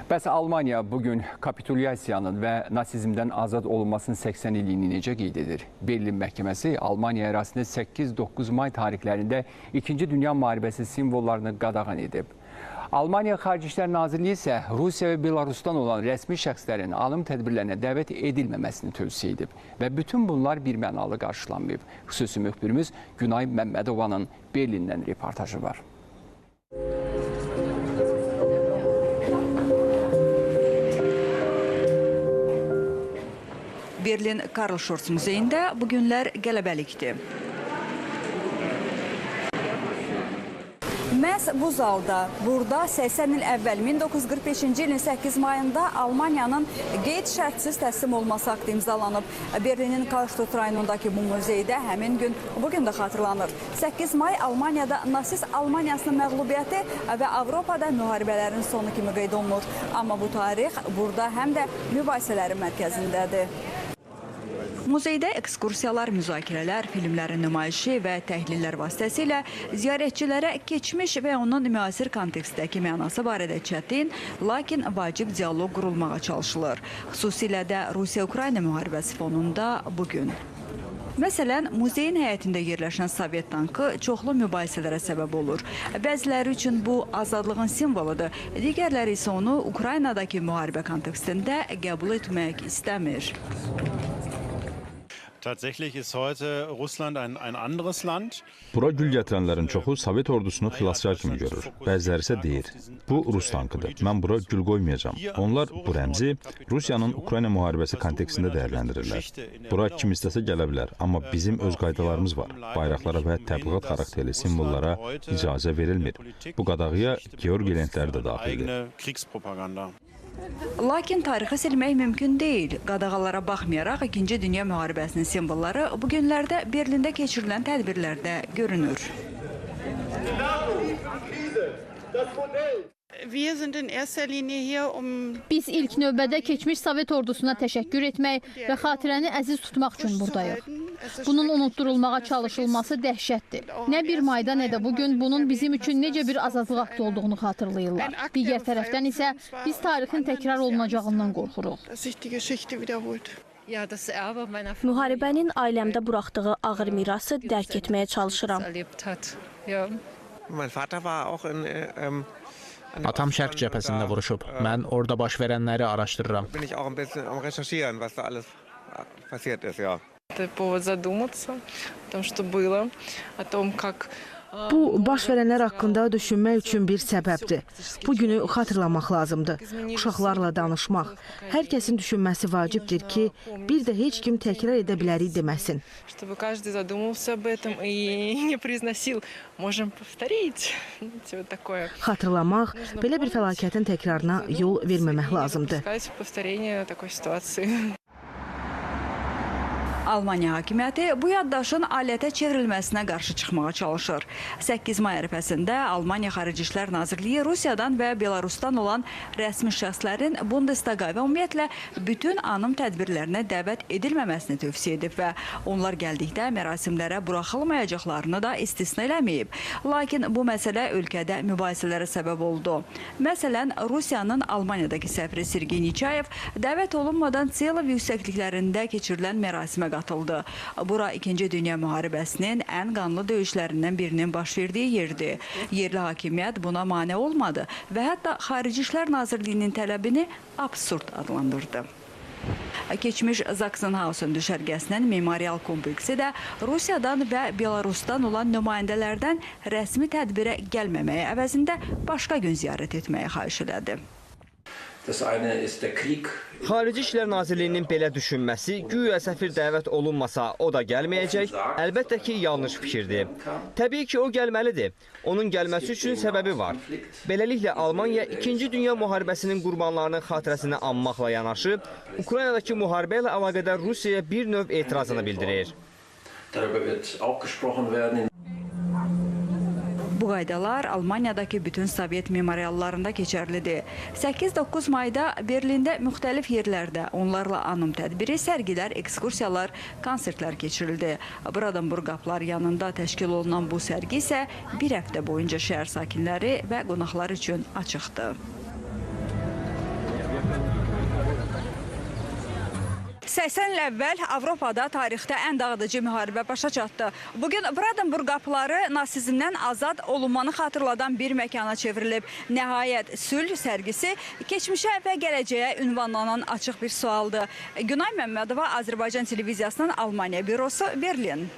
Bəs Almanya bugün kapitulyasiyanın və nasizmdən azad olunmasının 80 illiyini necə qeyd edir? Berlin məhkəməsi Almanya ərazisində 8-9 may tarixlərində 2-ci Dünya müharibəsi simvollarını qadağan edib. Almanya Xarici İşlər Nazirliyi isə Rusiya və Belarusdan olan rəsmi şəxslərin alım tədbirlərinə dəvət edilməməsini tövsiyə edib və bütün bunlar birmənalı qarşılanmayıb. Xüsusi müxbirimiz Günay Məmmədovanın Berlindən reportajı var. Berlin Karl Schurz muzeyində bugünlər qələbəlikdir. Məhz bu zalda, burada 80 il əvvəl 1945-ci ilin 8 mayında Almaniyanın qeyd şərtsiz təslim olması aktı imzalanıb. Berlinin Karlstadt rayonundakı bu muzeydə həmin gün bugün də xatırlanır. 8 may Almaniyada nasist Almaniyasının məğlubiyyəti və Avropada müharibələrin sonu kimi qeyd olunur. Amma bu tarix burada həm də mübahisələrin mərkəzindədir. Muzeydə ekskursiyalar, müzakirələr, filmlərin nümayişi və təhlillər vasitəsilə ziyarətçilərə keçmiş və onun müasir kontekstdəki mənası barədə çətin, lakin vacib dialoq qurulmağa çalışılır. Xüsusilə də Rusiya-Ukrayna müharibəsi fonunda bugün. Məsələn, muzeyin həyətində yerləşən Sovet tankı çoxlu mübahisələrə səbəb olur. Bəziləri üçün bu azadlığın simvoludur, digərləri isə onu Ukraynadakı müharibə kontekstində qəbul etmək istəmir. Tatsächlich ist heute Russland ein anderes Land. Bura gül gətirənlərin çoxu Sovet ordusunu xilaskar kimi görür. Bəziləri isə deyir, bu Rus tankıdır, mən bura gül qoymayacağam. Onlar bu rəmzi Rusiyanın Ukrayna müharibəsi kontekstində dəyərləndirirlər. Bura kim istəsə gələ bilər, amma bizim öz qaydalarımız var. Bayraqlara və təbliğat xarakterli simvollara icazə verilmir. Bu qadağıya Georgi lentləri də daxildir. Lakin tarixi silmək mümkün deyil. Qadağalara baxmayaraq 2-ci Dünya müharibəsinin simvolları bu günlərdə Berlində keçirilən tədbirlərdə görünür. Biz ilk növbədə keçmiş Sovet ordusuna təşəkkür etmək və xatirəni əziz tutmaq üçün buradayıq. Bunun unutturulmağa çalışılması dəhşətdir. Nə 1 mayda, nə də bugün bunun bizim üçün necə bir azadlıq aktı olduğunu xatırlayırlar. Digər tərəfdən isə biz tarixin təkrar olunacağından qorxuruq. Müharibənin ailəmdə buraxdığı ağır mirası dərk etməyə çalışıram. Atam Şərq cəbhəsində vuruşub. Mən orada baş verənləri araşdırıram. Bu, baş verənlər haqqında düşünmək üçün bir səbəbdir. Bu günü xatırlamaq lazımdır. Uşaqlarla danışmaq. Hər kəsin düşünməsi vacibdir ki, bir də heç kim təkrar edə bilərik deməsin. Xatırlamaq, belə bir fəlakətin təkrarına yol verməmək lazımdır. Almaniya hakimiyyəti bu yaddaşın alətə çevrilməsinə qarşı çıxmağa çalışır. 8 may ərəfəsində Almaniya Xarici İşlər Nazirliyi Rusiyadan və Belarusdan olan rəsmi şəxslərin Bundestaga və ümumiyyətlə bütün anım tədbirlərinə dəvət edilməməsini tövsiyə edib və onlar gəldikdə mərasimlərə buraxılmayacaqlarını da istisna eləməyib. Lakin bu məsələ ölkədə mübahisələrə səbəb oldu. Məsələn, Rusiyanın Almaniyadakı səfiri Sergey Nechayev dəvət olunmadan Selov yüksəkliklərində keçirilən mərasimə qatıldı. Bura 2-ci Dünya müharibəsinin ən qanlı döyüşlərindən birinin baş verdiyi yerdir. Yerli hakimiyyət buna mane olmadı və hətta Xarici İşlər Nazirliyinin tələbini absurd adlandırdı. Keçmiş Sachsenhausen düşərgəsinin memorial kompleksi də Rusiyadan və Belarusdan olan nümayəndələrdən rəsmi tədbirə gəlməməyə əvəzində başqa gün ziyarət etməyə xahiş elədi. Xarici İşlər Nazirliyinin belə düşünməsi, güya səfir dəvət olunmasa o da gəlməyəcək, əlbəttə ki, yanlış fikirdir. Təbii ki, o gəlməlidir. Onun gəlməsi üçün səbəbi var. Beləliklə, Almaniya 2-ci Dünya müharibəsinin qurbanlarının xatirəsini anmaqla yanaşı, Ukraynadakı müharibə ilə əlaqədar Rusiyaya bir növ etirazını bildirir. Bu qaydalar Almaniyadakı bütün Sovet memoriallarında keçərlidir. 8-9 mayda Berlində müxtəlif yerlərdə onlarla anım tədbiri, sərgilər, ekskursiyalar, konsertlər keçirildi. Brandenburg qapıları yanında təşkil olunan bu sərgi isə bir həftə boyunca şəhər sakinləri və qonaqlar üçün açıqdır. 80 il əvvəl Avropada tarixdə ən dağıdıcı müharibə başa çatdı. Bugün Brandenburg qapıları nasizmdən azad olunmanı xatırladan bir məkana çevrilib. Nəhayət sülh sərgisi keçmişə və gələcəyə ünvanlanan açıq bir sualdır. Günay Məmmədova, Azərbaycan televiziyasının Almaniya bürosu, Berlin.